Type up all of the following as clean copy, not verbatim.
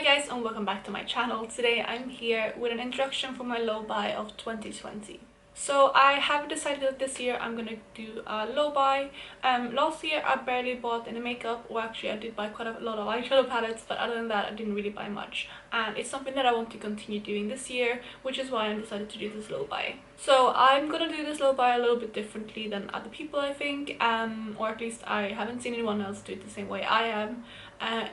Hi guys and welcome back to my channel. Today I'm here with an introduction for my low buy of 2020. So I have decided that this year I'm gonna do a low buy. Last year I barely bought any makeup, or actually I did buy quite a lot of eyeshadow palettes, but other than that I didn't really buy much. And it's something that I want to continue doing this year, which is why I decided to do this low buy. So I'm gonna do this low buy a little bit differently than other people, I think, or at least I haven't seen anyone else do it the same way I am.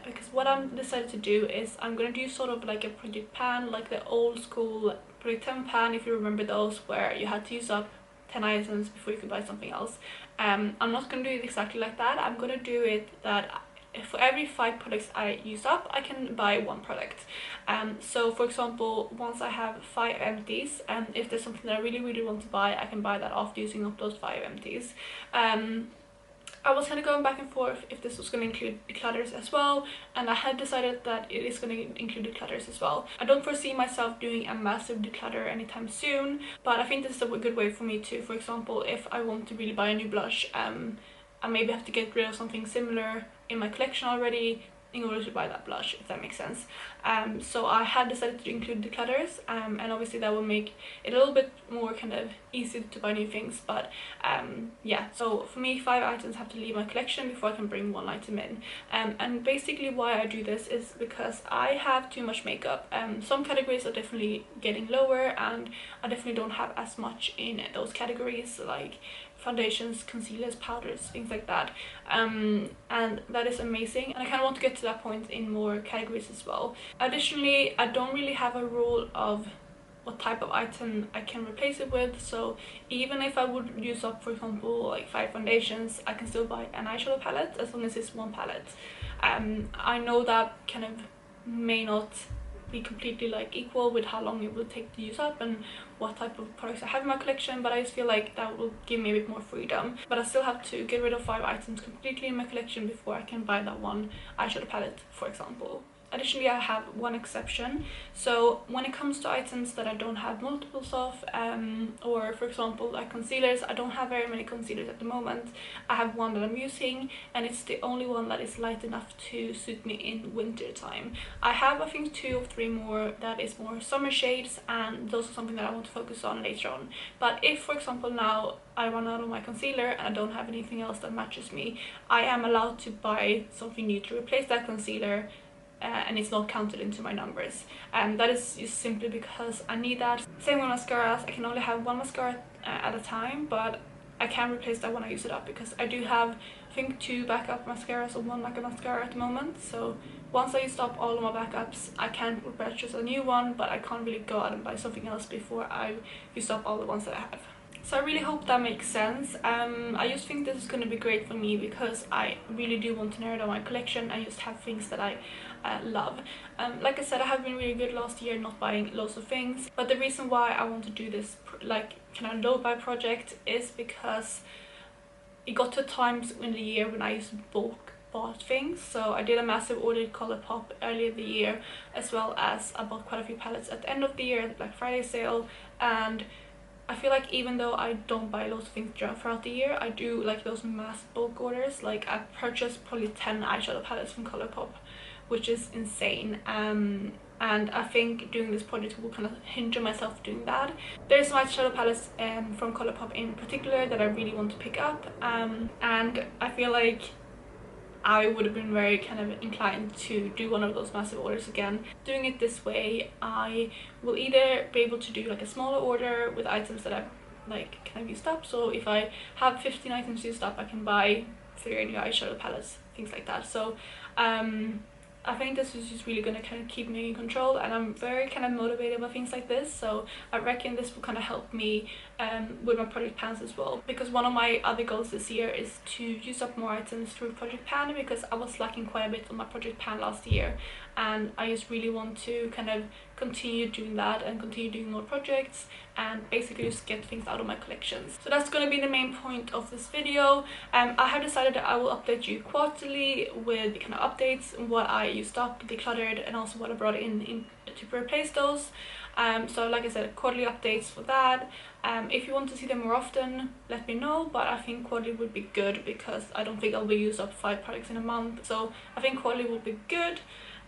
Because what I'm decided to do is I'm gonna do sort of like a project pan, like the old school project 10 pan, if you remember those, where you had to use up 10 items before you could buy something else. I'm not gonna do it exactly like that. I'm gonna do it that for every 5 products I use up, I can buy 1 product. So for example, once I have 5 empties, and if there's something that I really want to buy, I can buy that after using up those 5 empties. I was kind of going back and forth if this was going to include declutters as well, and I had decided that it is going to include declutters as well. I don't foresee myself doing a massive declutter anytime soon, but I think this is a good way for me to, for example, if I want to really buy a new blush, I maybe have to get rid of something similar in my collection already in order to buy that blush, if that makes sense. So I had decided to include declutters, and obviously that will make it a little bit more kind of easy to buy new things, but yeah, so for me 5 items have to leave my collection before I can bring 1 item in. And basically why I do this is because I have too much makeup. Some categories are definitely getting lower, and I definitely don't have as much in those categories, like foundations, concealers, powders, things like that, and that is amazing, and I kind of want to get to that point in more categories as well. Additionally, I don't really have a rule of what type of item I can replace it with, so even if I would use up, for example, like 5 foundations, I can still buy an eyeshadow palette as long as it's 1 palette. I know that kind of may not be completely like equal with how long it will take to use up and what type of products I have in my collection, but I just feel like that will give me a bit more freedom. But I still have to get rid of 5 items completely in my collection before I can buy that 1 eyeshadow palette, for example. Additionally, I have 1 exception. So when it comes to items that I don't have multiples of, or for example like concealers, I don't have very many concealers at the moment. I have 1 that I'm using, and it's the only one that is light enough to suit me in winter time. I have, I think, 2 or 3 more that is more summer shades, and those are something that I want to focus on later on. But if, for example, now I run out of my concealer and I don't have anything else that matches me, I am allowed to buy something new to replace that concealer, and it's not counted into my numbers, and that is just simply because I need that. Same with mascaras. I can only have 1 mascara at a time, but I can replace that when I use it up, because I do have, I think, 2 backup mascaras or 1 backup mascara at the moment. So once I used up all of my backups, I can purchase a new one, but I can't really go out and buy something else before I use up all the ones that I have. So I really hope that makes sense. I just think this is going to be great for me because I really do want to narrow down my collection and just have things that I love. Like I said, I have been really good last year not buying loads of things, but the reason why I want to do this like kind of low buy project is because it got to times in the year when I used to bulk bought things. So I did a massive order at Colourpop earlier the year, as well as I bought quite a few palettes at the end of the year at the Black Friday sale, and I feel like even though I don't buy lots of things throughout the year, I do like those mass bulk orders. Like I purchased probably 10 eyeshadow palettes from Colourpop, which is insane. And I think doing this project will kind of hinder myself doing that. There's some eyeshadow palettes from Colourpop in particular that I really want to pick up, and I feel like I would have been very kind of inclined to do one of those massive orders again. Doing it this way, I will either be able to do like a smaller order with items that I've like kind of used up. So if I have 15 items used up, I can buy 3 new eyeshadow palettes, things like that. So I think this is just really going to kind of keep me in control, and I'm very kind of motivated by things like this, so I reckon this will kind of help me with my project pans as well, because one of my other goals this year is to use up more items through project pan, because I was lacking quite a bit on my project pan last year, and I just really want to kind of continue doing that and continue doing more projects and basically just get things out of my collections. So that's going to be the main point of this video. I have decided that I will update you quarterly with kind of updates on what I used up, decluttered, and also what I brought in to replace those. So like I said, quarterly updates for that. If you want to see them more often, let me know, but I think quarterly would be good because I don't think I'll be used up 5 products in a month, so I think quarterly would be good.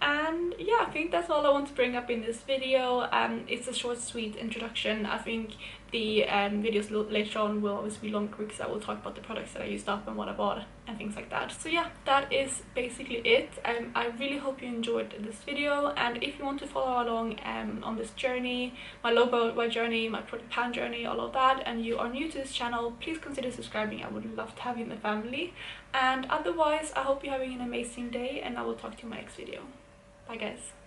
And yeah, I think that's all I want to bring up in this video. It's a short sweet introduction. I think the videos later on will always be longer because I will talk about the products that I used up and what I bought and things like that. So yeah, that is basically it. I really hope you enjoyed this video, and if you want to follow along on this journey, my low buy journey, my product pan journey, all of that, and you are new to this channel, please consider subscribing. I would love to have you in the family. And otherwise, I hope you're having an amazing day, and I will talk to you in my next video. Bye guys.